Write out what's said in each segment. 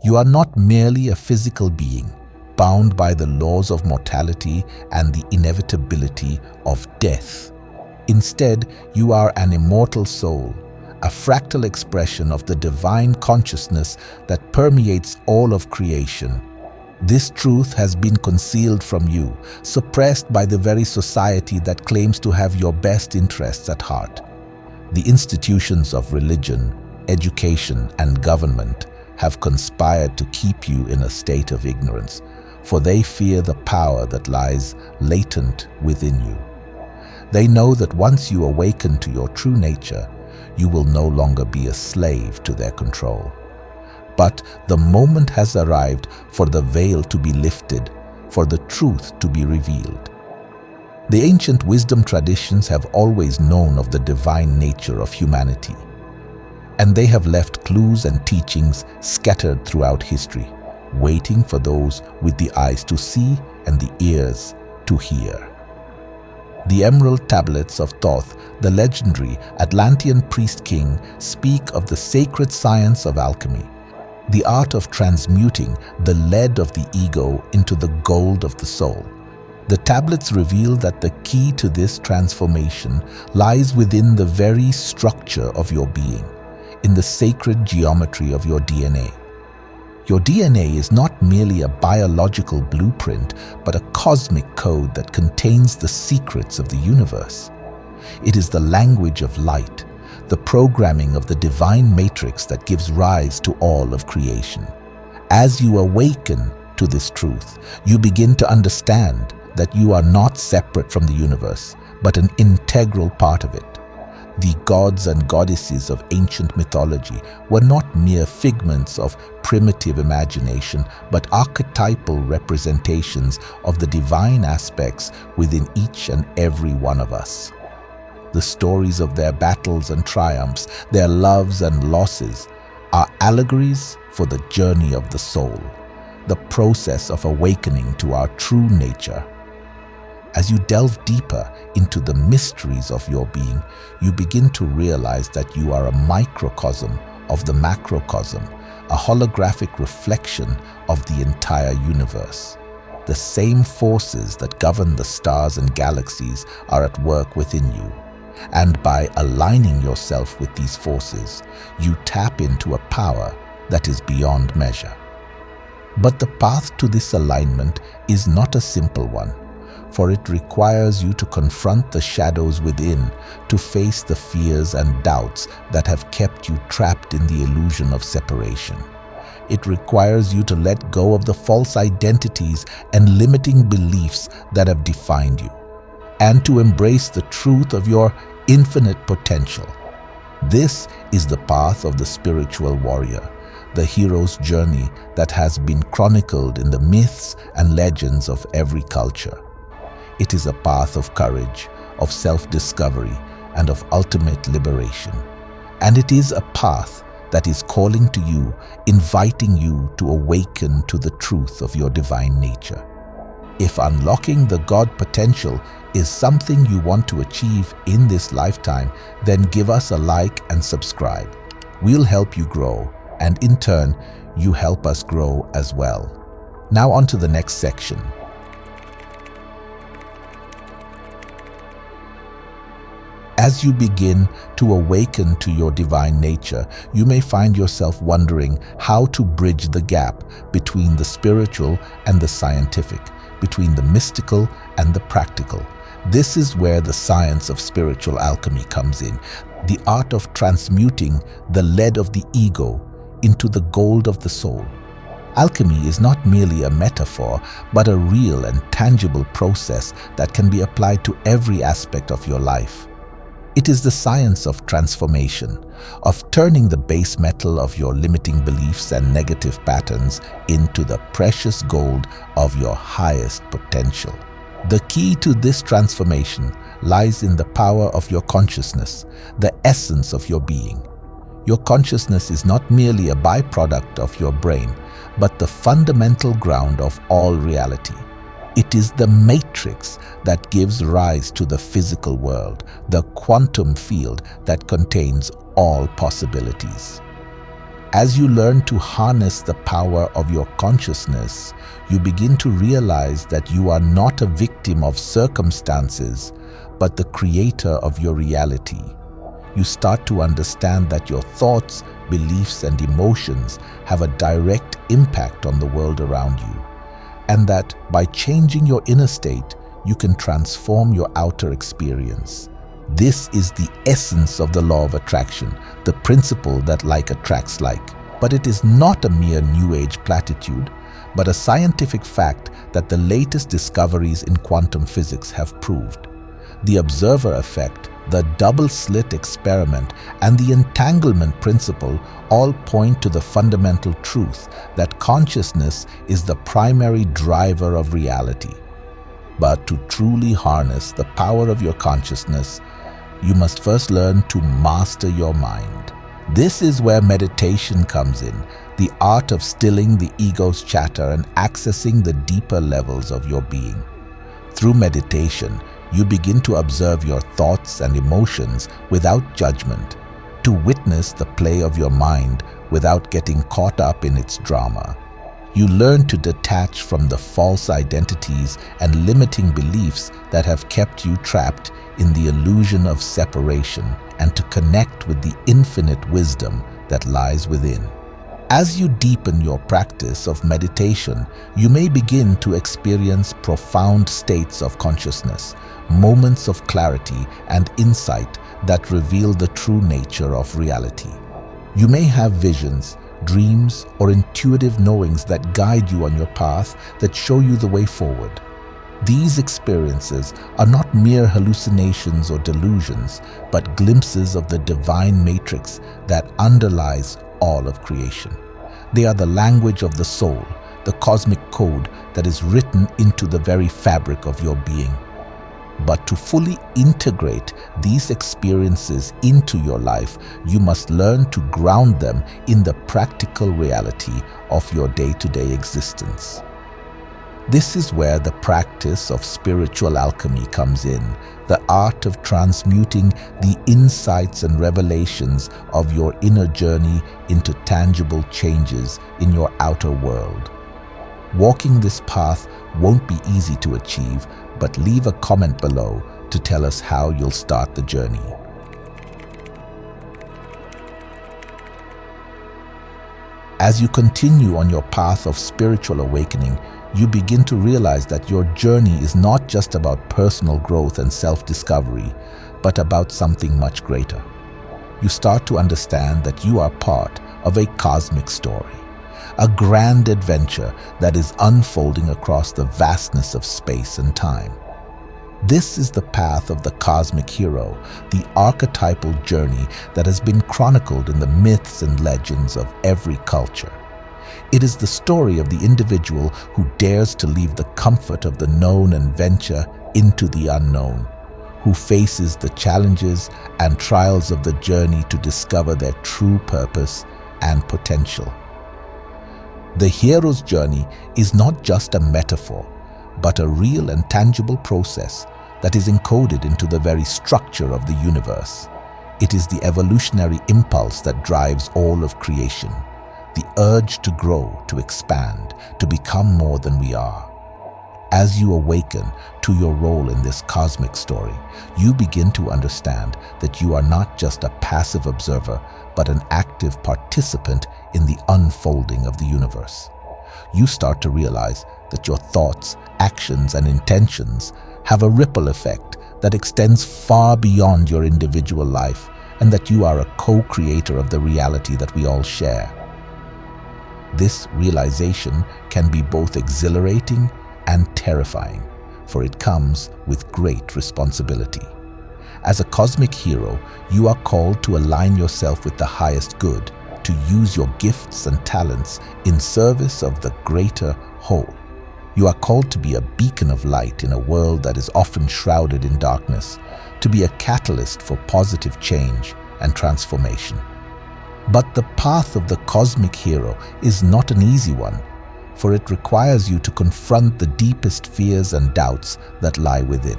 You are not merely a physical being, bound by the laws of mortality and the inevitability of death. Instead, you are an immortal soul, a fractal expression of the divine consciousness that permeates all of creation. This truth has been concealed from you, suppressed by the very society that claims to have your best interests at heart. The institutions of religion, education, and government have conspired to keep you in a state of ignorance, for they fear the power that lies latent within you. They know that once you awaken to your true nature, you will no longer be a slave to their control. But the moment has arrived for the veil to be lifted, for the truth to be revealed. The ancient wisdom traditions have always known of the divine nature of humanity, and they have left clues and teachings scattered throughout history, waiting for those with the eyes to see and the ears to hear. The Emerald Tablets of Thoth, the legendary Atlantean priest-king, speak of the sacred science of alchemy, the art of transmuting the lead of the ego into the gold of the soul. The tablets reveal that the key to this transformation lies within the very structure of your being, in the sacred geometry of your DNA. Your DNA is not merely a biological blueprint, but a cosmic code that contains the secrets of the universe. It is the language of light, the programming of the divine matrix that gives rise to all of creation. As you awaken to this truth, you begin to understand that you are not separate from the universe, but an integral part of it. The gods and goddesses of ancient mythology were not mere figments of primitive imagination, but archetypal representations of the divine aspects within each and every one of us. The stories of their battles and triumphs, their loves and losses, are allegories for the journey of the soul, the process of awakening to our true nature. As you delve deeper into the mysteries of your being, you begin to realize that you are a microcosm of the macrocosm, a holographic reflection of the entire universe. The same forces that govern the stars and galaxies are at work within you, and by aligning yourself with these forces, you tap into a power that is beyond measure. But the path to this alignment is not a simple one, for it requires you to confront the shadows within, to face the fears and doubts that have kept you trapped in the illusion of separation. It requires you to let go of the false identities and limiting beliefs that have defined you, and to embrace the truth of your infinite potential. This is the path of the spiritual warrior, the hero's journey that has been chronicled in the myths and legends of every culture. It is a path of courage, of self-discovery, and of ultimate liberation. And it is a path that is calling to you, inviting you to awaken to the truth of your divine nature. If unlocking the God potential is something you want to achieve in this lifetime, then give us a like and subscribe. We'll help you grow, and in turn, you help us grow as well. Now on to the next section. As you begin to awaken to your divine nature, you may find yourself wondering how to bridge the gap between the spiritual and the scientific, between the mystical and the practical. This is where the science of spiritual alchemy comes in, the art of transmuting the lead of the ego into the gold of the soul. Alchemy is not merely a metaphor, but a real and tangible process that can be applied to every aspect of your life. It is the science of transformation, of turning the base metal of your limiting beliefs and negative patterns into the precious gold of your highest potential. The key to this transformation lies in the power of your consciousness, the essence of your being. Your consciousness is not merely a byproduct of your brain, but the fundamental ground of all reality. It is the matrix that gives rise to the physical world, the quantum field that contains all possibilities. As you learn to harness the power of your consciousness, you begin to realize that you are not a victim of circumstances, but the creator of your reality. You start to understand that your thoughts, beliefs, and emotions have a direct impact on the world around you, and that by changing your inner state, you can transform your outer experience. This is the essence of the law of attraction, the principle that like attracts like. But it is not a mere New Age platitude, but a scientific fact that the latest discoveries in quantum physics have proved. The observer effect, the double-slit experiment, and the entanglement principle all point to the fundamental truth that consciousness is the primary driver of reality. But to truly harness the power of your consciousness, you must first learn to master your mind. This is where meditation comes in, the art of stilling the ego's chatter and accessing the deeper levels of your being. Through meditation, you begin to observe your thoughts and emotions without judgment, to witness the play of your mind without getting caught up in its drama. You learn to detach from the false identities and limiting beliefs that have kept you trapped in the illusion of separation and to connect with the infinite wisdom that lies within. As you deepen your practice of meditation, you may begin to experience profound states of consciousness, moments of clarity and insight that reveal the true nature of reality. You may have visions, dreams, or intuitive knowings that guide you on your path, that show you the way forward. These experiences are not mere hallucinations or delusions, but glimpses of the divine matrix that underlies all of creation. They are the language of the soul, the cosmic code that is written into the very fabric of your being. But to fully integrate these experiences into your life, you must learn to ground them in the practical reality of your day-to-day existence. This is where the practice of spiritual alchemy comes in, the art of transmuting the insights and revelations of your inner journey into tangible changes in your outer world. Walking this path won't be easy to achieve, but leave a comment below to tell us how you'll start the journey. As you continue on your path of spiritual awakening, you begin to realize that your journey is not just about personal growth and self-discovery, but about something much greater. You start to understand that you are part of a cosmic story, a grand adventure that is unfolding across the vastness of space and time. This is the path of the cosmic hero, the archetypal journey that has been chronicled in the myths and legends of every culture. It is the story of the individual who dares to leave the comfort of the known and venture into the unknown, who faces the challenges and trials of the journey to discover their true purpose and potential. The hero's journey is not just a metaphor, but a real and tangible process that is encoded into the very structure of the universe. It is the evolutionary impulse that drives all of creation, the urge to grow, to expand, to become more than we are. As you awaken to your role in this cosmic story, you begin to understand that you are not just a passive observer, but an active participant in the unfolding of the universe. You start to realize that your thoughts, actions, and intentions have a ripple effect that extends far beyond your individual life, and that you are a co-creator of the reality that we all share. This realization can be both exhilarating and terrifying, for it comes with great responsibility. As a cosmic hero, you are called to align yourself with the highest good, to use your gifts and talents in service of the greater whole. You are called to be a beacon of light in a world that is often shrouded in darkness, to be a catalyst for positive change and transformation. But the path of the cosmic hero is not an easy one, for it requires you to confront the deepest fears and doubts that lie within.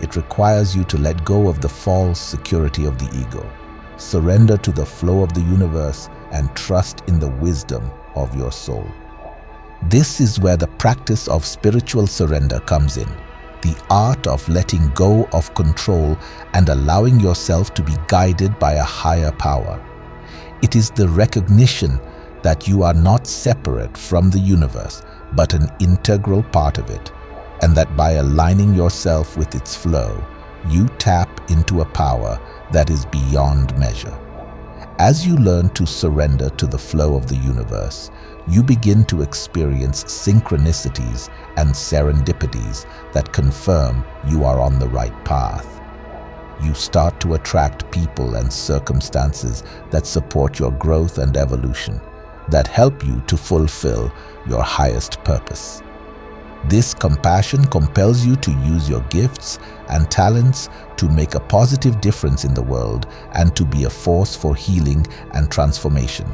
It requires you to let go of the false security of the ego, surrender to the flow of the universe, and trust in the wisdom of your soul. This is where the practice of spiritual surrender comes in, the art of letting go of control and allowing yourself to be guided by a higher power. It is the recognition that you are not separate from the universe, but an integral part of it, and that by aligning yourself with its flow, you tap into a power that is beyond measure. As you learn to surrender to the flow of the universe, you begin to experience synchronicities and serendipities that confirm you are on the right path. You start to attract people and circumstances that support your growth and evolution, that help you to fulfill your highest purpose. This compassion compels you to use your gifts and talents to make a positive difference in the world and to be a force for healing and transformation,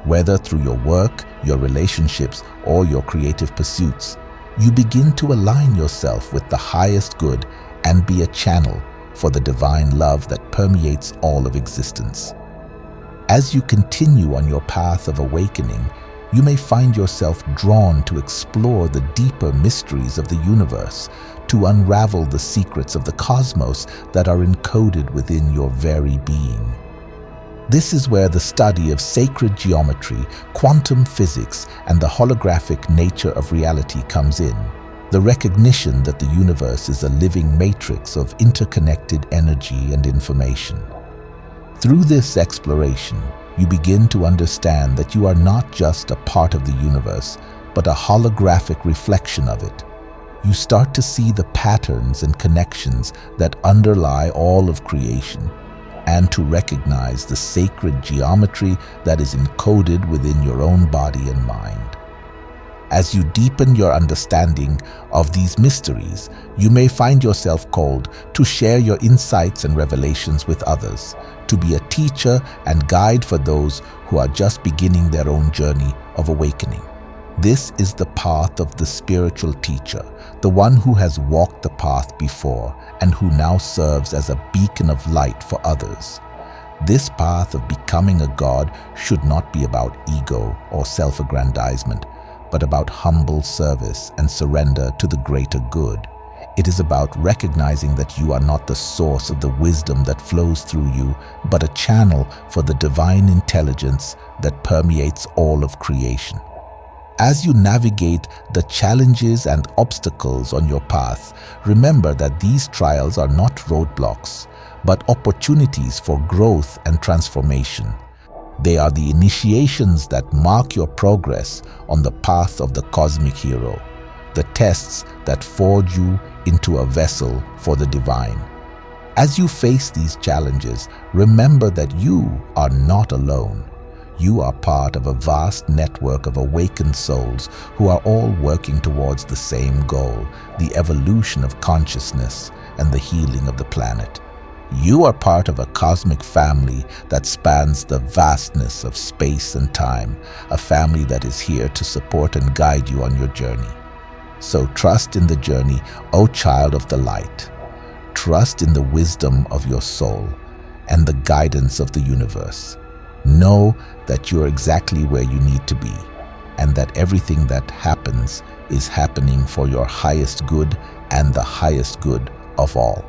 whether through your work, your relationships, or your creative pursuits. You begin to align yourself with the highest good and be a channel for the divine love that permeates all of existence. As you continue on your path of awakening, you may find yourself drawn to explore the deeper mysteries of the universe, to unravel the secrets of the cosmos that are encoded within your very being. This is where the study of sacred geometry, quantum physics, and the holographic nature of reality comes in. The recognition that the universe is a living matrix of interconnected energy and information. Through this exploration, you begin to understand that you are not just a part of the universe, but a holographic reflection of it. You start to see the patterns and connections that underlie all of creation, and to recognize the sacred geometry that is encoded within your own body and mind. As you deepen your understanding of these mysteries, you may find yourself called to share your insights and revelations with others, to be a teacher and guide for those who are just beginning their own journey of awakening. This is the path of the spiritual teacher, the one who has walked the path before and who now serves as a beacon of light for others. This path of becoming a god should not be about ego or self-aggrandizement, but about humble service and surrender to the greater good. It is about recognizing that you are not the source of the wisdom that flows through you, but a channel for the divine intelligence that permeates all of creation. As you navigate the challenges and obstacles on your path, remember that these trials are not roadblocks, but opportunities for growth and transformation. They are the initiations that mark your progress on the path of the cosmic hero, the tests that forge you into a vessel for the divine. As you face these challenges, remember that you are not alone. You are part of a vast network of awakened souls who are all working towards the same goal, the evolution of consciousness and the healing of the planet. You are part of a cosmic family that spans the vastness of space and time, a family that is here to support and guide you on your journey. So trust in the journey, O child of the light. Trust in the wisdom of your soul and the guidance of the universe. Know that you're exactly where you need to be, and that everything that happens is happening for your highest good and the highest good of all.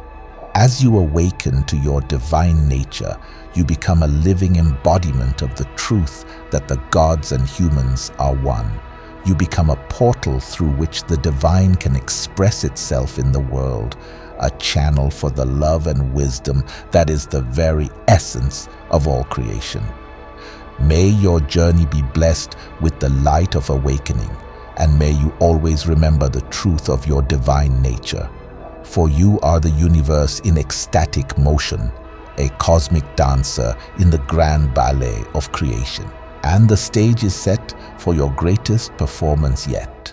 As you awaken to your divine nature, you become a living embodiment of the truth that the gods and humans are one. You become a portal through which the divine can express itself in the world, a channel for the love and wisdom that is the very essence of all creation. May your journey be blessed with the light of awakening, and may you always remember the truth of your divine nature. For you are the universe in ecstatic motion, a cosmic dancer in the grand ballet of creation. And the stage is set for your greatest performance yet.